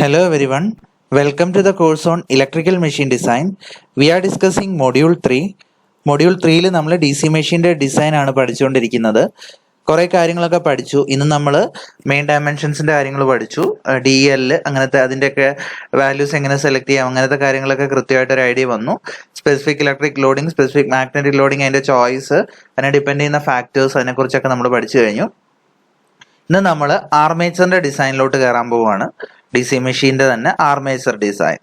Hello everyone, welcome to the course on Electrical Machine Design. We are discussing Module 3. Module 3 നമ്മൾ D C മെഷീൻ്റെ design ആണ് പഠിച്ചുകൊണ്ടിരിക്കുന്നത്. കുറേ കാര്യങ്ങളൊക്കെ പഠിച്ചു. ഇന്ന് നമ്മൾ മെയിൻ ഡയമെൻഷൻസിൻ്റെ കാര്യങ്ങൾ പഠിച്ചു. ഡി എൽ അങ്ങനത്തെ അതിൻ്റെയൊക്കെ വാല്യൂസ് എങ്ങനെ സെലക്ട് ചെയ്യാം അങ്ങനത്തെ കാര്യങ്ങളൊക്കെ കൃത്യമായിട്ടൊരു ഐഡിയ വന്നു. Specific electric loading, specific magnetic loading, അതിൻ്റെ ചോയ്സ്, അതിനെ ഡിപ്പെൻഡ് ചെയ്യുന്ന ഫാക്ടേഴ്സ്, അതിനെക്കുറിച്ചൊക്കെ നമ്മൾ പഠിച്ചു കഴിഞ്ഞു. ഇന്ന് നമ്മൾ ആർമേച്ചറിൻ്റെ ഡിസൈനിലോട്ട് കയറാൻ പോവുകയാണ്. ഡി സി മെഷീൻ്റെ തന്നെ ആർമേച്ചർ ഡിസൈൻ.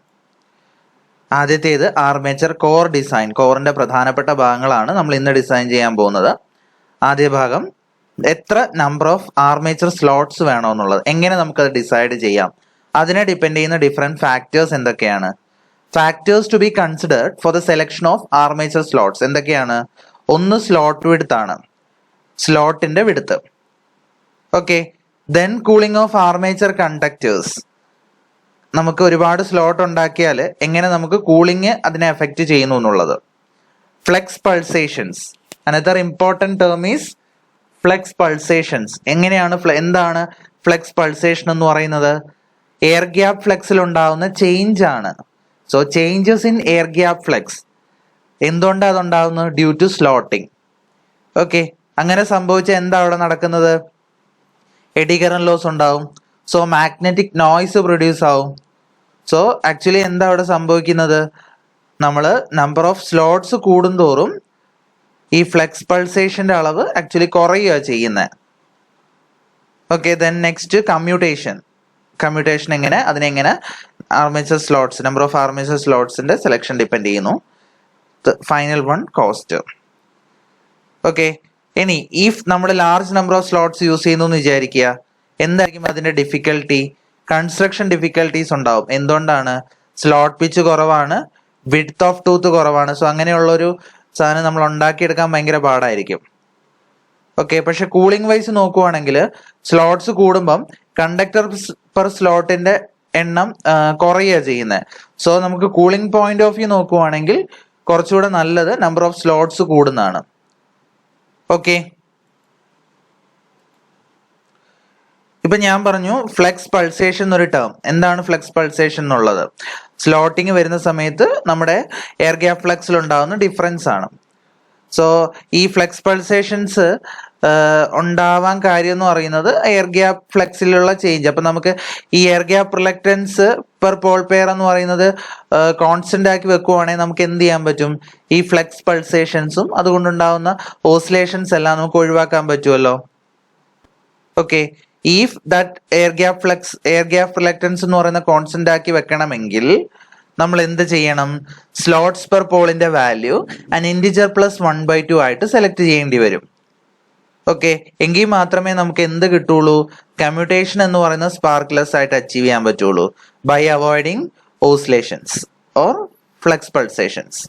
ആദ്യത്തേത് ആർമേച്ചർ കോർ ഡിസൈൻ. കോറിൻ്റെ പ്രധാനപ്പെട്ട ഭാഗങ്ങളാണ് നമ്മൾ ഇന്ന് ഡിസൈൻ ചെയ്യാൻ പോകുന്നത്. ആദ്യ ഭാഗം എത്ര നമ്പർ ഓഫ് ആർമേച്ചർ സ്ലോട്ട്സ് വേണമെന്നുള്ളത്, എങ്ങനെ നമുക്കത് ഡിസൈഡ് ചെയ്യാം, അതിനെ ഡിപ്പെൻഡ് ചെയ്യുന്ന ഡിഫറെൻറ്റ് ഫാക്ടേഴ്സ് എന്തൊക്കെയാണ്. Factors to be considered for the selection of armature slots എന്തൊക്കെയാണ്? ഒന്ന് സ്ലോട്ട് വിഡ്ത്ത് ആണ്, സ്ലോട്ടിൻ്റെ width. Okay, then cooling of armature conductors. നമുക്ക് ഒരുപാട് സ്ലോട്ട് ഉണ്ടാക്കിയാൽ എങ്ങനെ നമുക്ക് കൂളിംഗ് അതിനെ എഫക്റ്റ് ചെയ്യുന്നു എന്നുള്ളത്. Flex pulsations, another important term is flex pulsations. എങ്ങനെയാണ് എന്താണ് ഫ്ലെക്സ് പൾസേഷൻ എന്ന് പറയുന്നത്? എയർ ഗ്യാപ്പ് ഫ്ലെക്സിൽ ഉണ്ടാകുന്ന ചേഞ്ച് ആണ്. So changes in air gap flux എന്തുകൊണ്ടാണ് അതുണ്ടാകുന്നത്? Due to slotting. ഓക്കെ, അങ്ങനെ സംഭവിച്ചാൽ എന്താ അവിടെ നടക്കുന്നത്? എഡി കറന്റ് ലോസ് ഉണ്ടാവും. സോ മാഗ്നറ്റിക് നോയ്സ് പ്രൊഡ്യൂസ് ആവും. സോ ആക്ച്വലി എന്താ അവിടെ സംഭവിക്കുന്നത്? നമ്മൾ നമ്പർ ഓഫ് സ്ലോട്ട്സ് കൂടുന്തോറും ഈ ഫ്ലെക്സ് പൾസേഷൻ്റെ അളവ് ആക്ച്വലി കുറയുക ചെയ്യുന്നത്. Okay, then next commutation. Commutation എങ്ങനെ, അതിനെങ്ങനെ armature slots, number of armature സ്ലോട്ട്സിൻ്റെ സെലക്ഷൻ ഡിപ്പെൻഡ് ചെയ്യുന്നു. Final one cost. ഓക്കെ, ഇനി ഇഫ് നമ്മൾ large number of slots use ചെയ്യുന്നു എന്ന് വിചാരിക്കുക, എന്തായിരിക്കും അതിൻ്റെ ഡിഫിക്കൽട്ടി? കൺസ്ട്രക്ഷൻ ഡിഫിക്കൽട്ടീസ് ഉണ്ടാവും. എന്തുകൊണ്ടാണ്? സ്ലോട്ട് പിച്ച് കുറവാണ്, വിഡ്ത്ത് ഓഫ് ടൂത്ത് കുറവാണ്. സോ അങ്ങനെയുള്ളൊരു സാധനം നമ്മൾ ഉണ്ടാക്കിയെടുക്കാൻ ഭയങ്കര പാടായിരിക്കും. ഓക്കെ, പക്ഷെ കൂളിംഗ് വൈസ് നോക്കുവാണെങ്കിൽ സ്ലോട്ട്സ് കൂടുമ്പം കണ്ടക്ടർ പെർ സ്ലോട്ടിൻ്റെ എണ്ണം കുറയുക ചെയ്യുന്നത്. സോ നമുക്ക് കൂളിംഗ് പോയിന്റ് ഓഫ് വ്യൂ നോക്കുവാണെങ്കിൽ കുറച്ചുകൂടെ നല്ലത് നമ്പർ ഓഫ് സ്ലോട്ട്സ് കൂടുന്നതാണ്. ഓക്കെ, ഇപ്പൊ ഞാൻ പറഞ്ഞു ഫ്ലെക്സ് പൾസേഷൻ എന്നൊരു ടേം. എന്താണ് ഫ്ലെക്സ് പൾസേഷൻ എന്നുള്ളത്? സ്ലോട്ടിങ് വരുന്ന സമയത്ത് നമ്മുടെ എയർ ഗ്യാപ്പ് ഫ്ലെക്സിൽ ഉണ്ടാകുന്ന ഡിഫറൻസ് ആണ്. സോ ഈ ഫ്ലെക്സ് പൾസേഷൻസ് ഉണ്ടാവാൻ കാര്യം എന്ന് പറയുന്നത് എയർ ഗ്യാപ്പ് ഫ്ലെക്സിലുള്ള ചേഞ്ച്. അപ്പം നമുക്ക് ഈ air gap reluctance per pole pair എന്ന് പറയുന്നത് കോൺസ്റ്റന്റ് ആക്കി വെക്കുവാണെങ്കിൽ നമുക്ക് എന്ത് ചെയ്യാൻ പറ്റും? ഈ ഫ്ലെക്സ് പൾസേഷൻസും അതുകൊണ്ടുണ്ടാവുന്ന ഓസിലേഷൻസ് എല്ലാം നമുക്ക് ഒഴിവാക്കാൻ പറ്റുമല്ലോ. Okay, if that air gap reluctance എന്ന് പറയുന്ന കോൺസ്റ്റന്റ് ആക്കി വെക്കണമെങ്കിൽ നമ്മൾ എന്ത് ചെയ്യണം? സ്ലോട്ട്സ് പെർ പോളിന്റെ വാല്യൂ ആൻഡ് ഇൻറ്റിജർ പ്ലസ് 1/2 ആയിട്ട് സെലക്ട് ചെയ്യേണ്ടി വരും. ഓക്കെ, എങ്കിൽ മാത്രമേ നമുക്ക് എന്ത് കിട്ടുള്ളൂ? കമ്മ്യൂട്ടേഷൻ എന്ന് പറയുന്ന സ്പാർക്ക്ലെസ് ആയിട്ട് അച്ചീവ് ചെയ്യാൻ പറ്റുള്ളൂ by avoiding oscillations or flux pulsations.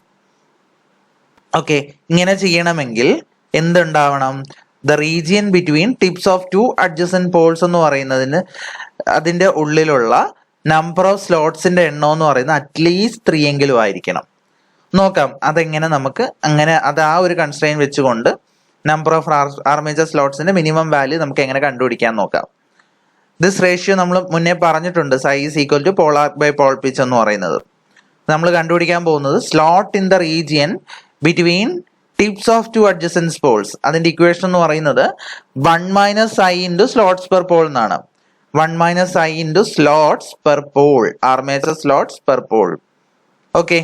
Okay, ഇങ്ങനെ ചെയ്യണമെങ്കിൽ എന്തുണ്ടാവണം? The region between tips of 2 adjacent poles എന്ന് പറയുന്നതിന് അതിൻ്റെ ഉള്ളിലുള്ള നമ്പർ ഓഫ് സ്ലോട്ട്സിന്റെ എണ്ണം എന്ന് പറയുന്നത് അറ്റ്ലീസ്റ്റ് 3 എങ്കിലും ആയിരിക്കണം. നോക്കാം അതെങ്ങനെ നമുക്ക് അങ്ങനെ അത് ആ ഒരു കൺസ്ട്രെയിൻ വെച്ചുകൊണ്ട് നമ്പർ ഓഫ് ആർമേച്ചർ സ്ലോട്ട്സിന്റെ മിനിമം വാല്യൂ നമുക്ക് എങ്ങനെ കണ്ടുപിടിക്കാൻ നോക്കാം. ദിസ് റേഷ്യോ നമ്മൾ മുന്നേ പറഞ്ഞിട്ടുണ്ട്, size equal to pole arc by pole pitch എന്ന് പറയുന്നത്. നമ്മൾ കണ്ടുപിടിക്കാൻ പോകുന്നത് slot in the region between tips of 2 adjacent poles. അതിന്റെ ഇക്വേഷൻ എന്ന് പറയുന്നത് 1 - i into slots per pole എന്നാണ്. 1 - i into slots per pole, armature slots per pole. Okay,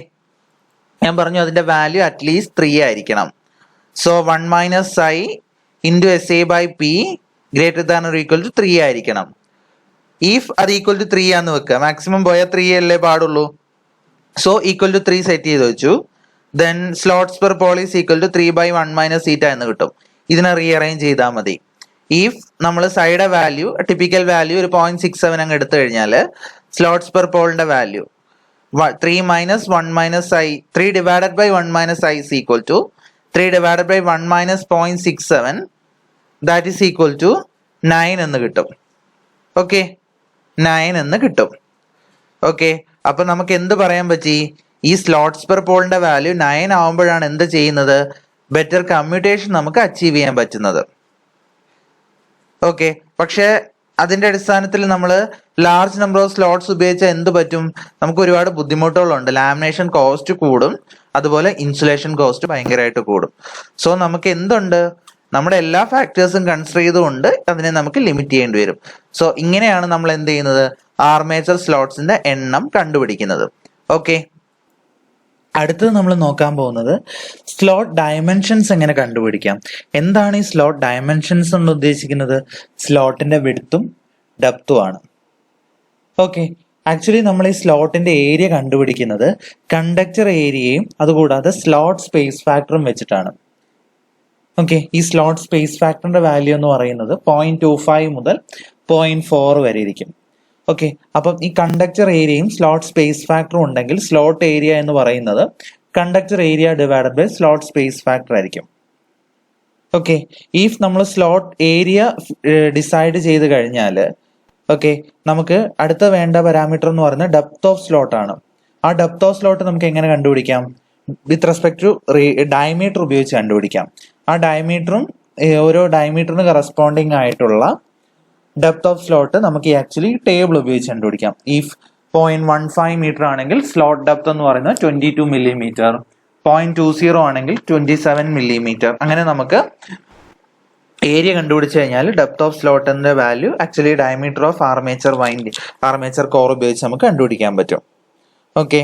ഞാൻ പറഞ്ഞു അതിന്റെ വാല്യൂ അറ്റ്ലീസ്റ്റ് 3 ആയിരിക്കണം. So 1 - i into SA/P greater than or equal to 3 ആയിരിക്കണം. If അത് ഈക്വൽ ടു 3 ആന്ന് വെക്കുക, മാക്സിമം പോയാൽ 3 അല്ലേ പാടുള്ളൂ. സോ ഈക്വൽ ടു 3 സെറ്റ് ചെയ്ത് വെച്ചു. Then slots per pole is equal to 3/1 - θ എന്ന് കിട്ടും. ഇതിനെ റീഅറേഞ്ച് ചെയ്താൽ മതി. ഇഫ് നമ്മൾ സൈഡ് വാല്യൂ ടിപ്പിക്കൽ വാല്യൂ ഒരു 0.67 അങ്ങ് എടുത്തു കഴിഞ്ഞാൽ സ്ലോട്ട്സ് പെർ പോളിന്റെ value 3 - 1 - i 3 divided by 1 - i is equal to 3 divided by 1 - 0.67 that is equal to 9 എന്ന് കിട്ടും. ഓക്കെ, 9 എന്ന് കിട്ടും. ഓക്കെ, അപ്പൊ നമുക്ക് എന്ത് പറയാൻ പറ്റി? ഈ സ്ലോട്ട്സ് പെർ പോളിന്റെ വാല്യൂ 9 ആവുമ്പോഴാണ് എന്ത് ചെയ്യുന്നത്? ബെറ്റർ കമ്മ്യൂട്ടേഷൻ നമുക്ക് അച്ചീവ് ചെയ്യാൻ പറ്റുന്നത്. ഓക്കെ, പക്ഷേ അതിന്റെ അടിസ്ഥാനത്തിൽ നമ്മൾ ലാർജ് നമ്പർ ഓഫ് സ്ലോട്ട്സ് ഉപയോഗിച്ചാൽ എന്ത് പറ്റും? നമുക്ക് ഒരുപാട് ബുദ്ധിമുട്ടുകളുണ്ട്. ലാമിനേഷൻ കോസ്റ്റ് കൂടും, അതുപോലെ ഇൻസുലേഷൻ കോസ്റ്റ് ഭയങ്കരമായിട്ട് കൂടും. സോ നമുക്ക് എന്തുണ്ട്, നമ്മുടെ എല്ലാ ഫാക്ടേഴ്സും കൺസിഡർ ചെയ്തുകൊണ്ട് അതിനെ നമുക്ക് ലിമിറ്റ് ചെയ്യേണ്ടി വരും. സോ ഇങ്ങനെയാണ് നമ്മൾ എന്ത് ചെയ്യുന്നത്, ആർമേച്ചർ സ്ലോട്ട്സിന്റെ എണ്ണം കണ്ടുപിടിക്കുന്നത്. ഓക്കെ, അടുത്തത് നമ്മൾ നോക്കാൻ പോകുന്നത് സ്ലോട്ട് ഡയമെൻഷൻസ് എങ്ങനെ കണ്ടുപിടിക്കാം. എന്താണ് ഈ സ്ലോട്ട് ഡയമെൻഷൻസ് എന്ന് ഉദ്ദേശിക്കുന്നത്? സ്ലോട്ടിന്റെ വിഡ്ത്തും ഡെപ്തും ആണ്. ഓക്കെ, ആക്ച്വലി നമ്മൾ ഈ സ്ലോട്ടിന്റെ ഏരിയ കണ്ടുപിടിക്കുന്നത് കണ്ടക്ടർ ഏരിയയും അതുകൂടാതെ സ്ലോട്ട് സ്പേസ് ഫാക്ടറും വെച്ചിട്ടാണ്. ഓക്കെ, ഈ സ്ലോട്ട് സ്പേസ് ഫാക്ടറിന്റെ വാല്യൂ എന്ന് പറയുന്നത് 0.25 മുതൽ 0.4 വരെ ഇരിക്കും. ഓക്കെ, അപ്പം ഈ കണ്ടക്ടർ ഏരിയയും സ്ലോട്ട് സ്പേസ് ഫാക്ടറും ഉണ്ടെങ്കിൽ സ്ലോട്ട് ഏരിയ എന്ന് പറയുന്നത് conductor area divided by slot space factor ആയിരിക്കും. ഓക്കെ, ഇഫ് നമ്മൾ സ്ലോട്ട് ഏരിയ ഡിസൈഡ് ചെയ്ത് കഴിഞ്ഞാൽ ഓക്കെ, നമുക്ക് അടുത്ത വേണ്ട പാരാമീറ്റർ എന്ന് പറയുന്നത് ഡെപ്ത് ഓഫ് സ്ലോട്ട് ആണ്. ആ ഡെപ്ത് ഓഫ് സ്ലോട്ട് നമുക്ക് എങ്ങനെ കണ്ടുപിടിക്കാം? വിത്ത് റെസ്പെക്ട് ടു ഡയമീറ്റർ ഉപയോഗിച്ച് കണ്ടുപിടിക്കാം. ആ ഡയമീറ്ററും ഓരോ ഡയമീറ്ററിന് കറസ്പോണ്ടിങ് ആയിട്ടുള്ള ഡെപ്ത് ഓഫ് സ്ലോട്ട് നമുക്ക് ആക്ച്വലി ടേബിൾ ഉപയോഗിച്ച് കണ്ടുപിടിക്കാം. ഇഫ് 0.15 മീറ്റർ ആണെങ്കിൽ സ്ലോട്ട് ഡെപ്ത് എന്ന് പറയുന്നത് 22 മില്ലിമീറ്റർ, 0.20 ആണെങ്കിൽ 27 മില്ലിമീറ്റർ. അങ്ങനെ നമുക്ക് ഏരിയ കണ്ടുപിടിച്ച് കഴിഞ്ഞാൽ ഡെപ്ത് ഓഫ് സ്ലോട്ടിന്റെ value actually diameter of armature core ഉപയോഗിച്ച് നമുക്ക് കണ്ടുപിടിക്കാൻ പറ്റും. ഓക്കെ,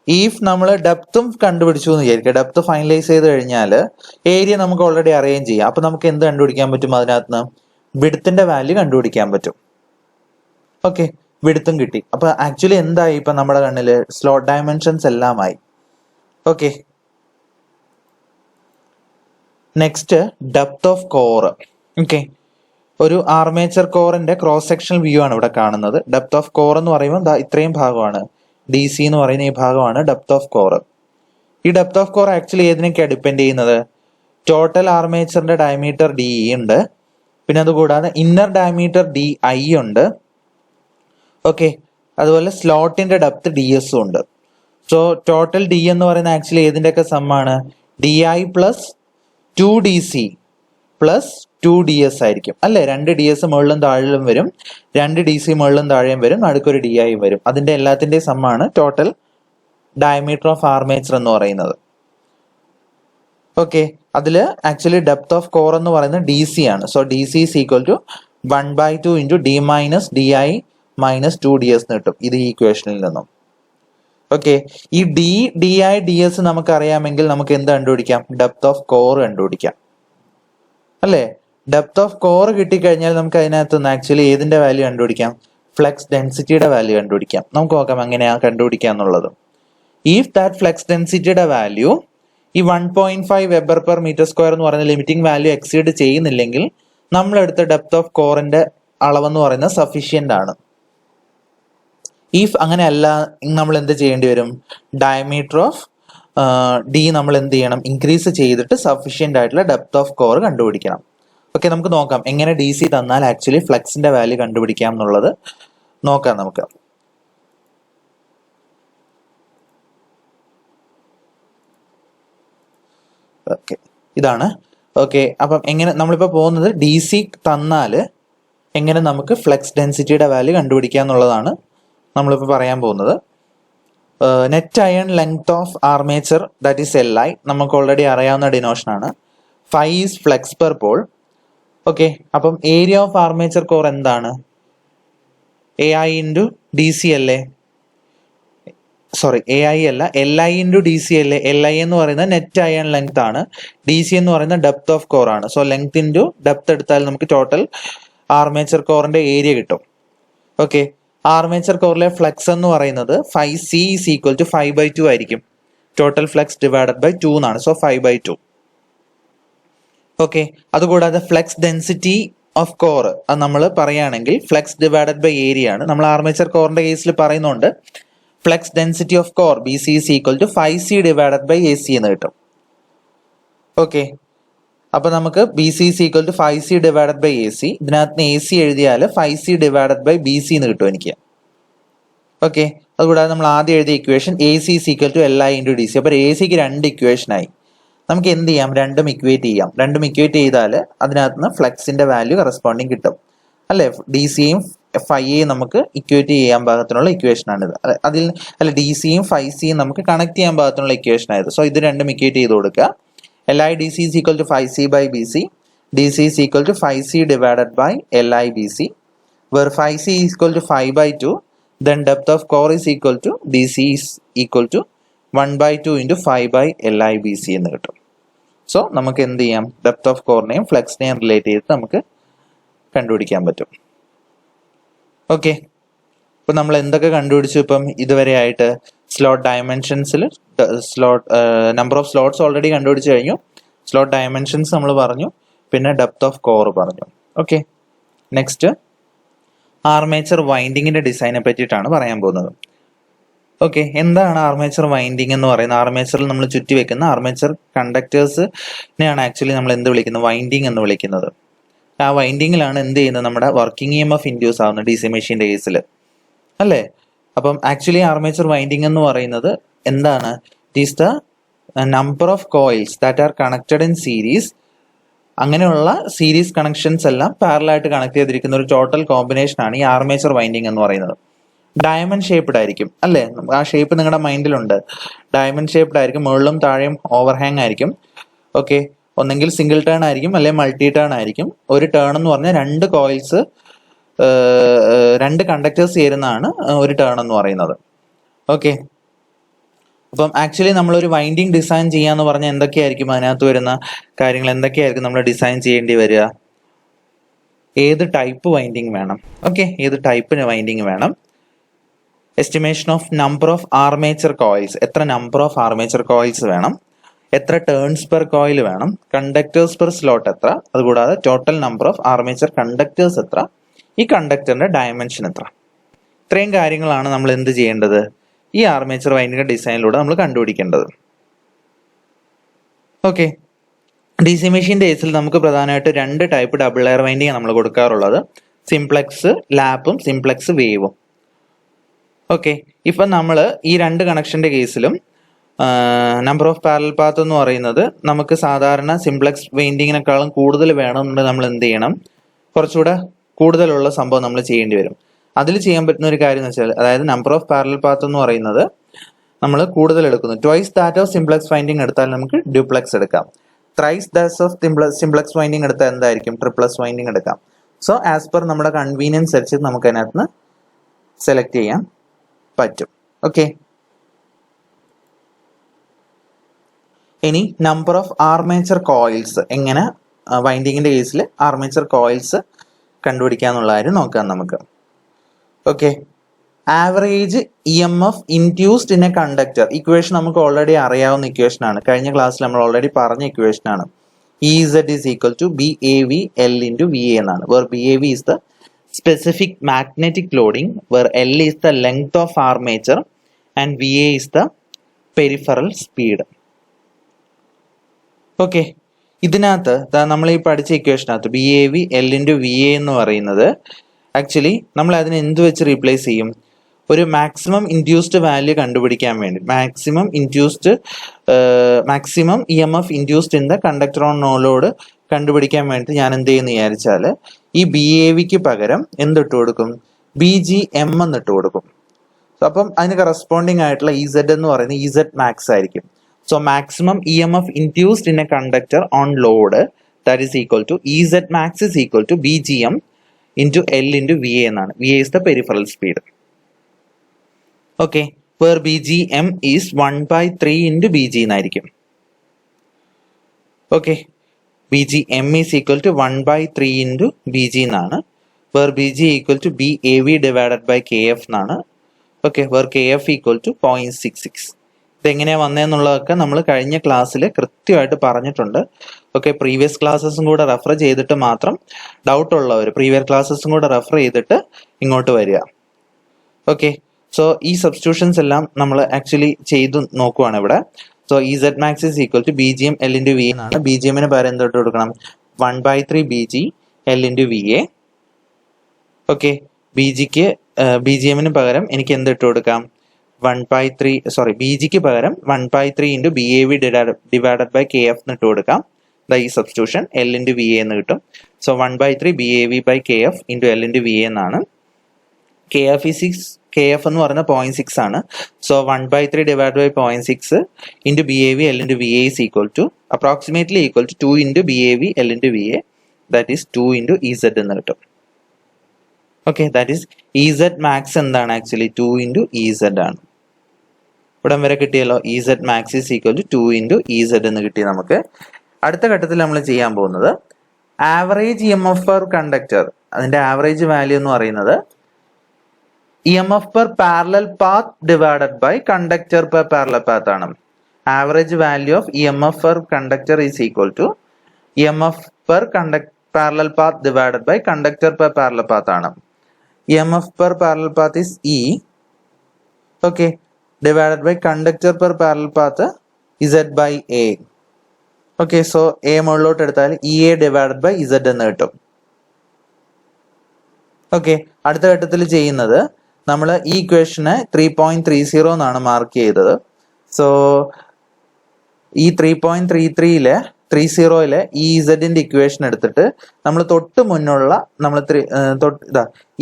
ഇഫ് നമ്മൾ ഡെപ്തും കണ്ടുപിടിച്ചു എന്ന് വിചാരിക്കുക, ഡെപ്ത് ഫൈനലൈസ് ചെയ്ത് കഴിഞ്ഞാൽ ഏരിയ നമുക്ക് ഓൾറെഡി അറിയുകയും ചെയ്യാം. അപ്പൊ നമുക്ക് എന്ത് കണ്ടുപിടിക്കാൻ പറ്റും? അതിനകത്ത് വിഡ്ത്തിന്റെ വാല്യൂ കണ്ടുപിടിക്കാൻ പറ്റും. ഓക്കെ, വിഡ്ത്തും കിട്ടി. അപ്പൊ ആക്ച്വലി എന്തായി ഇപ്പൊ നമ്മുടെ കണ്ണില്? സ്ലോട്ട് ഡയമെൻഷൻസ് എല്ലാമായി. Okay, next depth of core. Okay, ഒരു ആർമേച്ചർ കോറിന്റെ ക്രോസ് സെക്ഷണൽ വ്യൂ ആണ് ഇവിടെ കാണുന്നത്. ഡെപ്ത് ഓഫ് കോർ എന്ന് പറയുമ്പോൾ ഇത്രയും ഭാഗമാണ്, DC എന്ന് പറയുന്ന ഈ ഭാഗമാണ് ഡെപ്ത് ഓഫ് കോർ. ഈ ഡെപ്ത് ഓഫ് കോർ ആക്ച്വലി ഏതിനൊക്കെയാണ് ഡിപ്പെൻഡ് ചെയ്യുന്നത്? ടോട്ടൽ ആർമേച്ചറിന്റെ ഡയമീറ്റർ DE ഉണ്ട്, പിന്നെ അതുകൂടാതെ ഇന്നർ ഡയമീറ്റർ DI ഉണ്ട്. ഓക്കെ, അതുപോലെ സ്ലോട്ടിന്റെ ഡെപ്ത് DS ഉണ്ട്. സോ ടോട്ടൽ D എന്ന് പറയുന്നത് ആക്ച്വലി ഏതിന്റെയൊക്കെ സമ്മാണ്? DI plus 2DC plus 2DS ആയിരിക്കും അല്ലെ? 2 DS മുകളിലും താഴിലും വരും, 2 DC മുകളിലും താഴെയും വരും, നടുക്കൊരു DI വരും. അതിന്റെ എല്ലാത്തിന്റെയും സമ്മാണ് ടോട്ടൽ ഡയമീറ്റർ ഓഫ് ആർമേച്ചർ എന്ന് പറയുന്നത്. ഓക്കെ, അതില് ആക്ച്വലി ഡെപ്ത് ഓഫ് കോർ എന്ന് പറയുന്നത് DC ആണ്. So DC is equal to 1/2 into D minus DI minus 2DS എന്ന് കിട്ടും ഇത് ഈ ഇക്വേഷനിൽ നിന്നും. ഓക്കെ, ഈ DI DS നമുക്ക് അറിയാമെങ്കിൽ നമുക്ക് എന്ത് കണ്ടുപിടിക്കാം? ഡെപ്ത് ഓഫ് കോർ കണ്ടുപിടിക്കാം അല്ലേ? ഡെപ്ത് ഓഫ് കോർ കിട്ടിക്കഴിഞ്ഞാൽ നമുക്ക് അതിനകത്ത് നിന്ന് ആക്ച്വലി ഏതിന്റെ വാല്യൂ കണ്ടുപിടിക്കാം? ഫ്ലെക്സ് ഡെൻസിറ്റിയുടെ വാല്യൂ കണ്ടുപിടിക്കാം. നമുക്ക് നോക്കാം എങ്ങനെയാ കണ്ടുപിടിക്കുക എന്നുള്ളത്. ഇഫ് ദാറ്റ് ഫ്ലെക്സ് ഡെൻസിറ്റിയുടെ വാല്യൂ ഈ 1.5 വെബർ പെർ മീറ്റർ സ്ക്വയർ എന്ന് പറയുന്ന ലിമിറ്റിംഗ് വാല്യൂ എക്സീഡ് ചെയ്യുന്നില്ലെങ്കിൽ നമ്മളെടുത്ത ഡെപ്ത് ഓഫ് കോറിന്റെ അളവെന്ന് പറയുന്നത് സഫീഷ്യന്റ് ആണ്. ഇഫ് അങ്ങനെയല്ല, നമ്മൾ എന്ത് ചെയ്യേണ്ടി വരും? ഡയമീറ്റർ ഓഫ് D നമ്മൾ എന്ത് ചെയ്യണം? ഇൻക്രീസ് ചെയ്തിട്ട് സഫീഷ്യന്റ് ആയിട്ടുള്ള ഡെപ്ത് ഓഫ് കോർ കണ്ടുപിടിക്കണം. ഓക്കെ, നമുക്ക് നോക്കാം എങ്ങനെ DC തന്നാൽ ആക്ച്വലി ഫ്ലെക്സിന്റെ വാല്യൂ കണ്ടുപിടിക്കാം എന്നുള്ളത് നോക്കാം നമുക്ക്. ഓക്കെ, ഇതാണ്. ഓക്കെ, അപ്പം എങ്ങനെ നമ്മളിപ്പോ പോകുന്നത് DC തന്നാൽ എങ്ങനെ നമുക്ക് ഫ്ലെക്സ് ഡെൻസിറ്റിയുടെ വാല്യൂ കണ്ടുപിടിക്കുക എന്നുള്ളതാണ് നമ്മളിപ്പോൾ പറയാൻ പോകുന്നത്. Net iron length of armature that is LI നമുക്ക് ഓൾറെഡി അറിയാവുന്ന ഡിനോഷൻ ആണ്. Phi is flux per pole. Okay, അപ്പം ഏരിയ ഓഫ് ആർമേച്ചർ കോർ എന്താണ്? AI ഇൻറ്റു DC അല്ലേ? സോറി, AI അല്ല, LI ഇൻറ്റു DC അല്ലേ? LI എന്ന് പറയുന്നത് നെറ്റ് അയൺ ലെങ്ത് ആണ്, DC എന്ന് പറയുന്നത് ഡെപ്ത് ഓഫ് കോർ ആണ്. സോ ലെങ്ത് ഇൻറ്റു ഡെപ്ത് എടുത്താൽ നമുക്ക് ടോട്ടൽ ആർമേച്ചർ കോറിന്റെ ഏരിയ കിട്ടും. ഓക്കെ, ആർമേച്ചർ കോറിലെ ഫ്ലെക്സ് എന്ന് പറയുന്നത് 5C ഈസ് ഈക്വൽ ടു 5/2 ആയിരിക്കും. ടോട്ടൽ ഫ്ലെക്സ് ഡിവൈഡഡ് ബൈ 2 എന്നാണ്. സോ 5/2. ഓക്കെ, അതുകൂടാതെ ഫ്ലെക്സ് ഡെൻസിറ്റി ഓഫ് കോർ അത് നമ്മൾ പറയുകയാണെങ്കിൽ ഫ്ലെക്സ് ഡിവൈഡഡ് ബൈ ഏരിയ ആണ്. നമ്മൾ ആർമേച്ചർ കോറിന്റെ കേസിൽ പറയുന്നുണ്ട് flux density of core BC is equal to 5C divided by AC എന്ന് കിട്ടും. ഓക്കെ, അപ്പൊ നമുക്ക് BC is equal to 5C divided by AC. ഇതിനകത്ത് AC എഴുതിയാൽ 5C ഡിവൈഡഡ് ബൈ BC എന്ന് കിട്ടും എനിക്ക്. ഓക്കെ, അതുകൂടാതെ നമ്മൾ ആദ്യം എഴുതിയ equation AC is equal to LI into DC. അപ്പൊ ACക്ക് 2 ഇക്വേഷൻ ആയി. നമുക്ക് എന്ത് ചെയ്യാം? രണ്ടും ഇക്വേറ്റ് ചെയ്യാം. രണ്ടും ഇക്വേറ്റ് ചെയ്താൽ അതിനകത്ത് നിന്ന് ഫ്ലെക്സിന്റെ വാല്യൂ കറസ്പോണ്ടിങ് കിട്ടും. അല്ലെ? ഡി സിയും ഫൈ എയും നമുക്ക് ഇക്വേറ്റ് ചെയ്യാൻ പാകത്തിനുള്ള ഇക്വേഷനാണിത്. അതിൽ അല്ല, ഡി സിയും ഫൈ സിയും നമുക്ക് കണക്ട് ചെയ്യാൻ പാകത്തിനുള്ള ഇക്വേഷനായത്. സോ ഇത് രണ്ടും ഇക്വേറ്റ് ചെയ്ത് കൊടുക്കുക. Li dc is equal to phi c by bc. dc is equal to phi c divided by Li bc, where phi c is equal to phi by 2. Then depth of core is equal to dc is equal to 1 by 2 into phi by Li bc എന്ന് കിട്ടും. So നമുക്ക് എന്ത് ചെയ്യാം? Depth of കോറിനെയും ഫ്ലെക്സിനെയും relate ചെയ്ത് നമുക്ക് കണ്ടുപിടിക്കാൻ പറ്റും. Okay, ഇപ്പം നമ്മൾ എന്തൊക്കെ കണ്ടുപിടിച്ചു ഇപ്പം ഇതുവരെ ആയിട്ട്? സ്ലോട്ട് ഡയമെൻഷൻസിൽ നമ്പർ ഓഫ് സ്ലോട്ട്സ് ഓൾറെഡി കണ്ടുപിടിച്ച് കഴിഞ്ഞു. സ്ലോട്ട് ഡയമെൻഷൻസ് നമ്മൾ പറഞ്ഞു, പിന്നെ ഡെപ്ത് ഓഫ് കോർ പറഞ്ഞു. ഓക്കെ, നെക്സ്റ്റ് ആർമേച്ചർ വൈൻഡിങ്ങിന്റെ ഡിസൈനെ പറ്റിയിട്ടാണ് പറയാൻ പോകുന്നത്. ഓക്കെ, എന്താണ് ആർമേച്ചർ വൈൻഡിങ് എന്ന് പറയുന്നത്? ആർമേച്ചറിൽ നമ്മൾ ചുറ്റി വെക്കുന്ന ആർമേച്ചർ കണ്ടക്ടേഴ്സിനെയാണ് ആക്ച്വലി നമ്മൾ എന്ത് വിളിക്കുന്നത്? വൈൻഡിങ് എന്ന് വിളിക്കുന്നത്. ആ വൈൻഡിങ്ങിലാണ് എന്ത് ചെയ്യുന്നത്? നമ്മുടെ വർക്കിംഗ് EMF ഇൻഡ്യൂസ് ആവുന്നത് DC മെഷീൻ്റെ കേസിൽ, അല്ലേ? അപ്പം ആക്ച്വലി ആർമേച്ചർ വൈൻഡിങ് എന്ന് പറയുന്നത് എന്താണ്? It is the number of coils that are connected in series. അങ്ങനെയുള്ള സീരീസ് കണക്ഷൻസ് എല്ലാം പാരലായിട്ട് കണക്ട് ചെയ്തിരിക്കുന്ന ഒരു ടോട്ടൽ കോമ്പിനേഷൻ ആണ് ഈ ആർമേച്ചർ വൈൻഡിങ് എന്ന് പറയുന്നത്. ഡയമണ്ട് ഷേപ്ഡ് ആയിരിക്കും, അല്ലേ? ആ ഷേപ്പ് നിങ്ങളുടെ മൈൻഡിലുണ്ട്. ഡയമണ്ട് ഷേപ്ഡ് ആയിരിക്കും, മുകളിലും താഴെയും ഓവർഹാങ് ആയിരിക്കും. ഓക്കെ, ഒന്നെങ്കിൽ സിംഗിൾ ടേൺ ആയിരിക്കും, അല്ലെങ്കിൽ മൾട്ടി ടേൺ ആയിരിക്കും. ഒരു ടേൺ എന്ന് പറഞ്ഞാൽ രണ്ട് കോയിൽസ്, രണ്ട് കണ്ടക്ടേഴ്സ് ചേരുന്നതാണ് ഒരു ടേൺ എന്ന് പറയുന്നത്. ഓക്കെ, അപ്പം ആക്ച്വലി നമ്മളൊരു വൈൻഡിങ് ഡിസൈൻ ചെയ്യാന്ന് പറഞ്ഞാൽ എന്തൊക്കെയായിരിക്കും അതിനകത്ത് വരുന്ന കാര്യങ്ങൾ? എന്തൊക്കെയായിരിക്കും നമ്മൾ ഡിസൈൻ ചെയ്യേണ്ടി വരിക? ഏത് ടൈപ്പ് വൈൻഡിങ് വേണം? ഓക്കെ, ഏത് ടൈപ്പിന് വൈൻഡിങ് വേണം? Estimation of number of armature coils, എത്ര നമ്പർ ഓഫ് ആർമേച്ചർ കോയിൽസ് വേണം, എത്ര ടേൺസ് പെർ കോയിൽ വേണം, കണ്ടക്ടേഴ്സ് പെർ സ്ലോട്ട് എത്ര, അതുകൂടാതെ total number of armature conductors എത്ര, ഈ കണ്ടക്ടറിന്റെ ഡയമെൻഷൻ എത്ര. ഇത്രയും കാര്യങ്ങളാണ് നമ്മൾ എന്ത് ചെയ്യേണ്ടത്? ഈ ആർമേച്ചർ വൈൻഡിങ് ഡിസൈനിലൂടെ നമ്മൾ കണ്ടുപിടിക്കേണ്ടത്. ഓക്കെ, DC മെഷീൻ്റെ കേസിൽ നമുക്ക് പ്രധാനമായിട്ട് രണ്ട് ടൈപ്പ് ഡബിൾ ലെയർ വൈൻഡിങ് നമ്മൾ കൊടുക്കാറുള്ളത്. സിംപ്ലെക്സ് ലാപ്പും സിംപ്ലെക്സ് വേവും. ഓക്കെ, ഇപ്പം നമ്മൾ ഈ രണ്ട് കണക്ഷന്റെ കേസിലും നമ്പർ ഓഫ് പാരലൽ പാത്ത് എന്ന് പറയുന്നത് നമുക്ക് സാധാരണ സിംപ്ലെക്സ് വൈൻഡിങ്ങിനേക്കാളും കൂടുതൽ വേണമെന്നുണ്ടെങ്കിൽ നമ്മൾ എന്ത് ചെയ്യണം? കുറച്ചുകൂടെ കൂടുതലുള്ള സംഭവം നമ്മൾ ചെയ്യേണ്ടി വരും. അതിൽ ചെയ്യാൻ പറ്റുന്ന ഒരു കാര്യം എന്ന് വെച്ചാൽ, അതായത് നമ്പർ ഓഫ് പാരലൽ പാത്ത് എന്ന് പറയുന്നത് നമ്മൾ കൂടുതൽ എടുക്കുന്നു. Twice that of simplex winding എടുത്താൽ നമുക്ക് ഡ്യൂപ്ലെക്സ് എടുക്കാം. Thrice that of simplex winding എടുത്താൽ എന്തായിരിക്കും? ട്രിപ്ലക്സ് വൈൻഡിങ് എടുക്കാം. സോ ആസ് പെർ നമ്മുടെ കൺവീനിയൻസ് വെച്ച് നമുക്ക് അതിനകത്ത് നിന്ന് സെലക്ട് ചെയ്യാൻ പറ്റും. ഓക്കെ, ഇനി നമ്പർ ഓഫ് ആർമേച്ചർ കോയിൽസ്, എങ്ങനെ വൈൻഡിങ്ങിന്റെ കേസിൽ ആർമേച്ചർ കോയിൽസ് കണ്ടുപിടിക്കാന്നുള്ള കാര്യം നോക്കാം നമുക്ക്. Okay, average EMF induced in a conductor. Equation നമുക്ക് ഓൾറെഡി അറിയാവുന്ന ഇക്വേഷൻ ആണ്. കഴിഞ്ഞ ക്ലാസ്സിൽ നമ്മൾ ഓൾറെഡി പറഞ്ഞ ഇക്വേഷൻ ആണ്. EZ is equal to BAV L into VA എന്നാണ്. where BAV is the specific magnetic loading, where L is the length of armature and VA is the peripheral speed. Okay, ഇതിനകത്ത് നമ്മൾ ഈ പഠിച്ച ഇക്വേഷനകത്ത് BAV L into VA എന്ന് പറയുന്നത് actually നമ്മൾ അതിനെ എന്ത് വെച്ച് റീപ്ലേസ് ചെയ്യും? ഒരു മാക്സിമം ഇൻഡ്യൂസ്ഡ് വാല്യൂ കണ്ടുപിടിക്കാൻ വേണ്ടി, maximum EMF induced in the conductor on no load കണ്ടുപിടിക്കാൻ വേണ്ടി ഞാൻ എന്ത് ചെയ്യുന്ന വിചാരിച്ചാൽ ഈ BAVക്ക് പകരം എന്തിട്ട് കൊടുക്കും? BGM എന്നിട്ട് കൊടുക്കും. അപ്പം അതിന് കറസ്പോണ്ടിങ് ആയിട്ടുള്ള EZ എന്ന് പറയുന്നത് EZ max ആയിരിക്കും. So maximum EMF induced in a conductor on load that is equal to EZ max is equal to BGM into L into VA എന്നാണ്. VA is the peripheral speed. Okay, where BGM is 1/3 into BG എന്നായിരിക്കും. Okay, BGM is equal to 1/3 into BG എന്നാണ്. where BG equal to BAV divided by KF എന്നാണ്. Okay, where KF equal to 0.66. ഇതെങ്ങനെയാണ് വന്നതെന്നുള്ളതൊക്കെ നമ്മൾ കഴിഞ്ഞ ക്ലാസ്സിൽ കൃത്യമായിട്ട് പറഞ്ഞിട്ടുണ്ട്. Okay, previous ക്ലാസ്സസും കൂടെ റെഫർ ചെയ്തിട്ട് മാത്രം ഡൗട്ട് ഉള്ളവർ പ്രീവിയസ് ക്ലാസ്സസും കൂടെ റെഫർ ചെയ്തിട്ട് ഇങ്ങോട്ട് വരിക. ഓക്കെ, സോ ഈ സബ്സ്റ്റിറ്റ്യൂഷൻസ് എല്ലാം നമ്മൾ ആക്ച്വലി ചെയ്ത് നോക്കുവാണ് ഇവിടെ. So EZ max is equal to BGM L into VA എന്നാണ്. BGMന് പകരം എന്തിട്ട് കൊടുക്കണം? 1/3 BG L into VA. Okay, BGMന് പകരം എനിക്ക് എന്തിട്ട് കൊടുക്കാം? BGക്ക് പകരം 1/3 into BAV divided by KF എന്നിട്ട് കൊടുക്കാം. ഈ സബ്സ്റ്റിറ്റ്യൂഷൻ L into VA എന്ന് കിട്ടും. So 1/3 BAV by KF into L into VA എന്നാണ്. KF എന്ന് പറയുന്നത് 0.6 ആണ്. So 1/3 divided by 0.6 into BAV L into VA is approximately equal to 2 into BAV L into VA, that is 2 into EZ എന്ന് കിട്ടും. Okay, that is EZ max എന്താണ് actually 2 into EZ ആണ്. ഇവിടം വരെ കിട്ടിയല്ലോ. EZ max is equal to 2 into EZ എന്ന് കിട്ടി നമുക്ക്. അടുത്ത ഘട്ടത്തിൽ നമ്മൾ ചെയ്യാൻ പോകുന്നത് ആവറേജ് EMF per conductor, അതിന്റെ ആവറേജ് വാല്യൂ എന്ന് പറയുന്നത് EMF per parallel path divided by conductor per parallel path ആണ്. Average value of EMF per conductor is equal to EMF per parallel path divided by conductor per parallel path ആണ്. EMF per parallel path is E, okay, divided by conductor per parallel path Z by A. Okay, so A മുകളിലോട്ട് എടുത്താൽ EA divided by Z എന്ന് കിട്ടും. Okay, അടുത്ത ഘട്ടത്തിൽ ചെയ്യുന്നത് നമ്മൾ ഈ ഇക്വേഷന് 3.30 എന്നാണ് മാർക്ക് ചെയ്തത്. സോ ഈ 3.30ലെ ഇസഡിന്റെ ഇക്വേഷൻ എടുത്തിട്ട് നമ്മൾ തൊട്ട് മുന്നുള്ള നമ്മൾ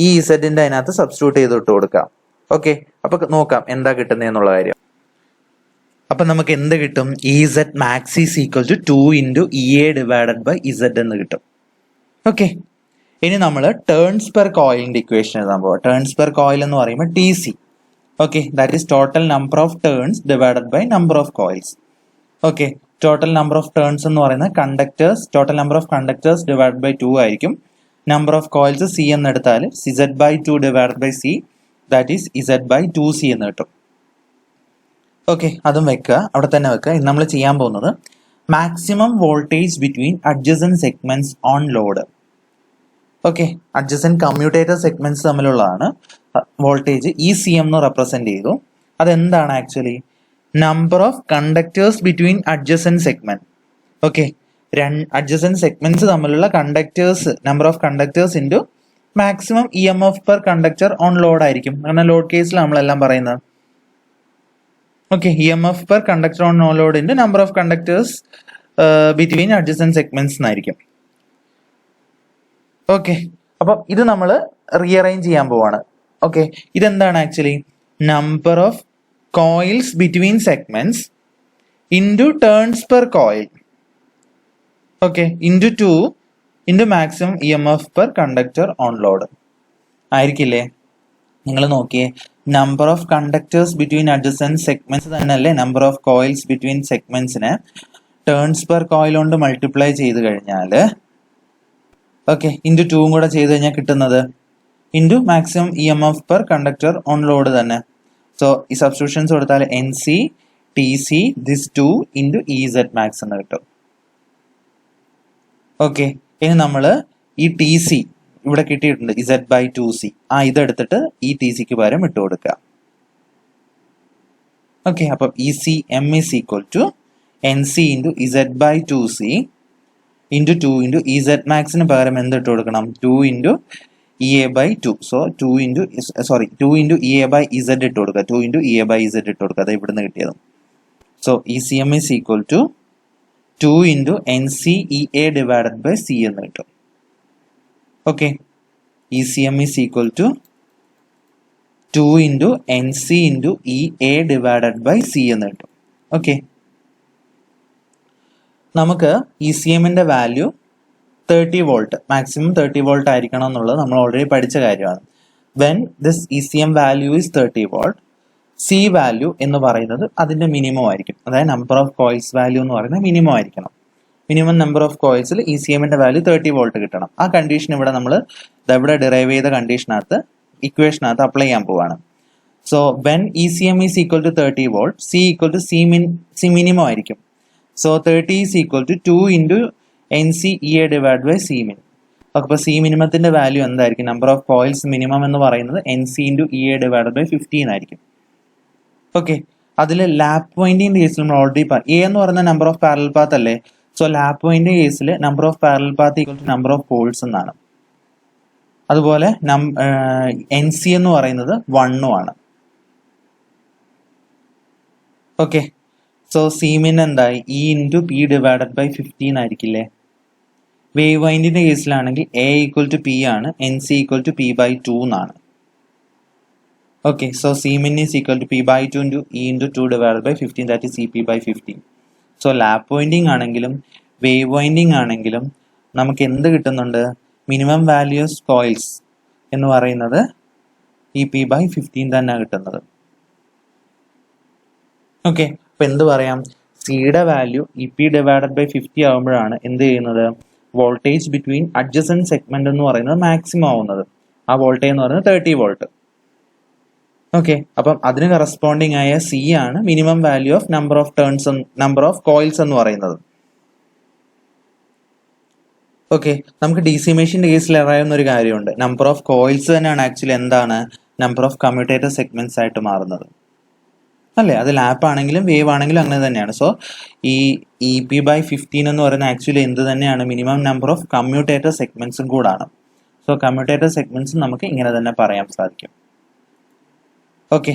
ഈ ഇസഡിന്റെ അതിനകത്ത് സബ്സ്റ്റിറ്റ്യൂട്ട് ചെയ്തിട്ട് കൊടുക്കാം. ഓക്കെ, അപ്പൊ നോക്കാം എന്താ കിട്ടുന്നതെന്നുള്ള കാര്യം. അപ്പൊ നമുക്ക് എന്ത് കിട്ടും? EZ max is equal to 2 into EA divided by Z എന്ന് കിട്ടും. ഓക്കെ, ഇനി നമ്മൾ ടേൺസ് പെർ കോയിലിന്റെ ഇക്വേഷൻ എഴുതാൻ പോവാം. ടേൺസ് പെർ കോയിൽ എന്ന് പറയുമ്പോൾ TC. Okay, that is total number of turns divided by number of coils. Okay, total number of turns എന്ന് പറയുന്നത് conductors, total number of conductors divide by 2 ആയിരിക്കും. Number of coils C എന്ന് എടുത്താൽ Z by 2 divide by C, that is Z by 2C എന്ന് കിട്ടും. Okay, അതും വെക്കുക, അവിടെ തന്നെ വെക്കുക. ഇന്ന് നമ്മൾ ചെയ്യാൻ പോകുന്നത് maximum voltage between adjacent segments on load. Okay, adjacent commutator segments തമ്മിലുള്ളതാണ് വോൾട്ടേജ് ECM എന്ന് റെപ്രസെന്റ് ചെയ്തു. അതെന്താണ് actually? Number of conductors between adjacent segment. Okay, adjacent segments തമ്മിലുള്ള conductors, number of conductors into maximum EMF per conductor on load ആയിരിക്കും. അങ്ങനെ load കേസിൽ നമ്മളെല്ലാം പറയുന്നത്. Okay, EMF per conductor on load into number of conductors between adjacent segments എന്നായിരിക്കും. Okay, അപ്പൊ ഇത് നമ്മൾ റീഅറേഞ്ച് ചെയ്യാൻ പോവാണ്. ഓക്കെ, ഇതെന്താണ് actually? Number of coils between segments into turns per coil. Okay, into 2 into maximum EMF per conductor on load ആയിരിക്കില്ലേ? നിങ്ങൾ നോക്കിയേ, number of conductors between adjacent segments തന്നെയല്ലേ നമ്പർ ഓഫ് കോയിൽസ് ബിറ്റ്വീൻ സെഗ്മെന്റ്സിനെ turns per coil കൊണ്ട് multiply ചെയ്ത് കഴിഞ്ഞാൽ, okay, into 2 കൂടെ ചെയ്ത് കഴിഞ്ഞാൽ കിട്ടുന്നത് into maximum EMF per conductor on load തന്നെ. സോ ഈ സബ്സ്റ്റിറ്റ്യൂഷൻസ് കൊടുത്താൽ NC TC this 2 into EZ max എന്ന് കിട്ടും. ഓക്കെ, ഇനി നമ്മൾ ഈ TC ഇവിടെ കിട്ടിയിട്ടുണ്ട് Z by 2C, ഇതെടുത്തിട്ട് ഈ TCക്ക് പകരം ഇട്ട് കൊടുക്കുക. ഓക്കെ, അപ്പം ECM is equal to NC into Z by 2C into 2 into EZ മാക്സിന് പകരം എന്തിട്ട് കൊടുക്കണം? 2 into EA by 2. So 2 into EA by Z ഇട്ട് കൊടുക്കുക. 2 ഇൻറ്റു EA by Z ഇട്ട് കൊടുക്കുക. അത് ഇവിടുന്ന് കിട്ടിയത്. So ECM is equal to 2 into NCEA divided by C എന്ന് കിട്ടും. Okay, ECM is equal to 2 into NC into EA divided by C എന്ന് കിട്ടും. ഓക്കെ, നമുക്ക് ECMന്റെ വാല്യൂ 30 വോൾട്ട്, മാക്സിമം 30 വോൾട്ട് ആയിരിക്കണം എന്നുള്ളത് നമ്മൾ ഓൾറെഡി പഠിച്ച കാര്യമാണ്. When this ECM value is 30 volt, C value എന്ന് പറയുന്നത് അതിന്റെ മിനിമം ആയിരിക്കും. അതായത് നമ്പർ ഓഫ് കോയിൽസ് വാല്യൂ എന്ന് പറയുന്നത് മിനിമം ആയിരിക്കണം. മിനിമം നമ്പർ ഓഫ് കോയിൽസിൽ ECMന്റെ വാല്യൂ 30 വോൾട്ട് കിട്ടണം. ആ കണ്ടീഷൻ ഇവിടെ നമ്മൾ ഇവിടെ ഡിറൈവ് ചെയ്ത കണ്ടീഷനകത്ത് ഇക്വേഷനകത്ത് അപ്ലൈ ചെയ്യാൻ പോവാണ്. So when ECM is equal to 30 volt, C equal to C minimum ആയിരിക്കും. So 30 is equal to 2 into NCEA divide by C minimum. അപ്പോൾ C മിനിമത്തിന്റെ വാല്യൂ എന്തായിരിക്കും? നമ്പർ ഓഫ് കോയിൽസ് മിനിമം എന്ന് പറയുന്നത് NC into EA divide by 15 ആയിരിക്കും. Okay, അതിൽ lap പോയിന്റിന്റെ കേസിൽ നമ്മൾ ഓൾറെഡി A എന്ന് പറയുന്ന നമ്പർ ഓഫ് പാരലൽ പാത്ത് അല്ലേ? സോ ലാപ്പ് പോയിന്റ് കേസിൽ number of parallel path equal to number of poles എന്നാണ്. അതുപോലെ NC എന്ന് പറയുന്നത് 1 ആണ്. ഓക്കെ, സോ സീമിൻ എന്തായി E into P divided by 15 ആയിരിക്കില്ലേ? വേവ് വൈൻഡിന്റെ കേസിലാണെങ്കിൽ എ ഈക്വൽ ടു പി ആണ്, N C equal to P by 2 എന്നാണ്. Okay, so C min is equal to P by 2 into E into 2 divided by 15, that is C P by 15. So lap winding ആണെങ്കിലും wave winding ആണെങ്കിലും നമുക്ക് എന്ത് കിട്ടുന്നുണ്ട്? Minimum values coils എന്ന് പറയുന്നത് E P by 15 തന്നെ കിട്ടുന്നത്. ഓക്കെ, അപ്പൊ എന്ത് പറയാം? സിയുടെ value E P divided by 50 ആകുമ്പോഴാണ് എന്ത് ചെയ്യുന്നത്? വോൾട്ടേജ് ബിറ്റ്വീൻ അഡ്ജസന്റ് സെഗ്മെന്റ് എന്ന് പറയുന്നത് മാക്സിമം ആവുന്നത്. ആ വോൾട്ടേജ് എന്ന് പറയുന്നത് 30 വോൾട്ട്. ഓക്കെ, അപ്പം അതിന് കറസ്പോണ്ടിങ് ആയ സി ആണ് minimum value of number of coils എന്ന് പറയുന്നത്. ഓക്കെ, നമുക്ക് ഡി സി മെഷീന്റെ കേസിൽ അറിയാവുന്ന ഒരു കാര്യമുണ്ട്. നമ്പർ ഓഫ് കോയിൽസ് തന്നെയാണ് ആക്ച്വലി എന്താണ് നമ്പർ ഓഫ് കമ്മ്യൂട്ടേറ്റർ സെഗ്മെന്റ്സ് ആയിട്ട് മാറുന്നത് അല്ലേ? അത് ലാപ്പ് ആണെങ്കിലും വേവ് ആണെങ്കിലും അങ്ങനെ തന്നെയാണ്. സോ ഈ ഇ പി ബൈ 15 എന്ന് പറയുന്നത് ആക്ച്വലി എന്ത് തന്നെയാണ്? മിനിമം നമ്പർ ഓഫ് കമ്മ്യൂട്ടേറ്റർ സെഗ്മെന്റ്സും കൂടാണ്. സോ കമ്മ്യൂട്ടേറ്റർ സെഗ്മെന്റ്സ് നമുക്ക് ഇങ്ങനെ തന്നെ പറയാൻ സാധിക്കും. ഓക്കെ,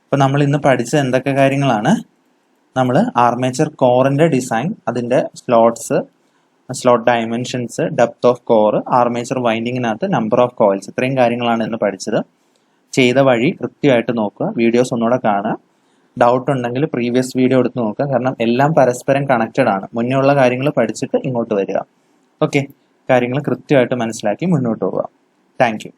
അപ്പൊ നമ്മൾ ഇന്ന് പഠിച്ചത് എന്തൊക്കെ കാര്യങ്ങളാണ്? നമ്മൾ ആർമേച്ചർ കോറിന്റെ ഡിസൈൻ, അതിന്റെ slots, slot dimensions, depth of core, armature വൈൻഡിങ്ങിനകത്ത് നമ്പർ ഓഫ് കോയിൽസ്, ഇത്രയും കാര്യങ്ങളാണ് ഇന്ന് പഠിച്ചത്. ചെയ്ത വഴി കൃത്യമായിട്ട് നോക്കുക, വീഡിയോസ് ഒന്നുകൂടെ കാണുക. ഡൗട്ട് ഉണ്ടെങ്കിൽ പ്രീവിയസ് വീഡിയോ എടുത്ത് നോക്കുക. കാരണം എല്ലാം പരസ്പരം കണക്റ്റഡ് ആണ്. മുന്നേ ഉള്ള കാര്യങ്ങൾ പഠിച്ചിട്ട് ഇങ്ങോട്ട് വരിക. ഓക്കെ, കാര്യങ്ങൾ കൃത്യമായിട്ട് മനസ്സിലാക്കി മുന്നോട്ട് പോവുക. Thank you.